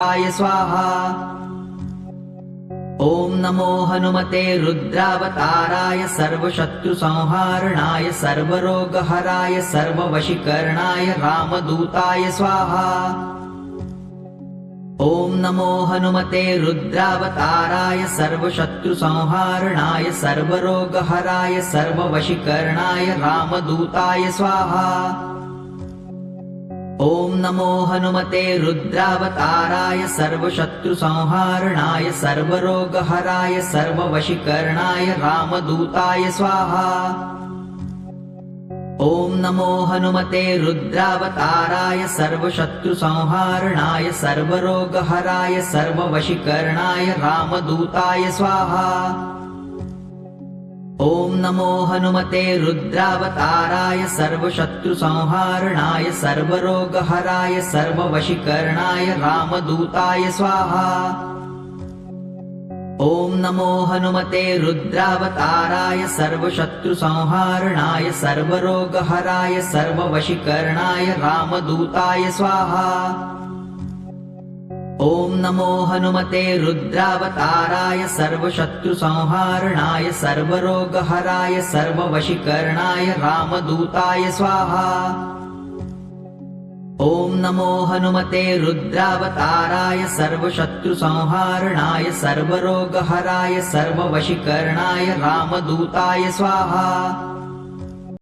स्वाहा। ॐ नमो हनुमते रुद्रावताराय सर्वशत्रुसंहारणाय सर्वरोगहराय सर्ववशीकरणाय रामदूताय स्वाहा। ॐ नमो हनुमते रुद्रावताराय सर्वशत्रुसंहारणाय सर्वरोगहराय सर्ववशीकरणाय रामदूताय स्वाहा। ॐ नमो हनुमते रुद्रावताराय सर्वशत्रुसंहारणाय सर्वरोगहराय सर्ववशीकरणाय रामदूताय स्वाहा। ॐ नमो हनुमते रुद्रावताराय सर्वशत्रुसंहारणाय सर्वरोगहराय सर्ववशीकरणाय रामदूताय स्वाहा। ॐ नमो हनुमते रुद्रावताराय सर्वशत्रुसंहारणाय सर्वरोगहराय सर्ववशीकरणाय रामदूताय स्वाहा। ॐ नमो हनुमते रुद्रावताराय सर्वशत्रुसंहारणाय सर्वरोगहराय सर्ववशीकरणाय रामदूताय स्वाहा। ॐ नमो हनुमते रुद्रावताराय सर्वशत्रुसंहारणाय सर्वरोगहराय सर्ववशीकरणाय रामदूताय स्वाहा। ॐ नमो हनुमते रुद्रावताराय सर्वशत्रुसंहारणाय सर्वरोगहराय सर्ववशीकरणाय रामदूताय स्वाहा। ॐ नमो हनुमते रुद्रावताराय सर्वशत्रुसंहारणाय सर्वरोगहराय सर्ववशीकरणाय रामदूताय स्वाहा। ॐ नमो हनुमते रुद्रावताराय सर्वशत्रुसंहारणाय सर्वरोगहराय सर्ववशीकरणाय रामदूताय स्वाहा।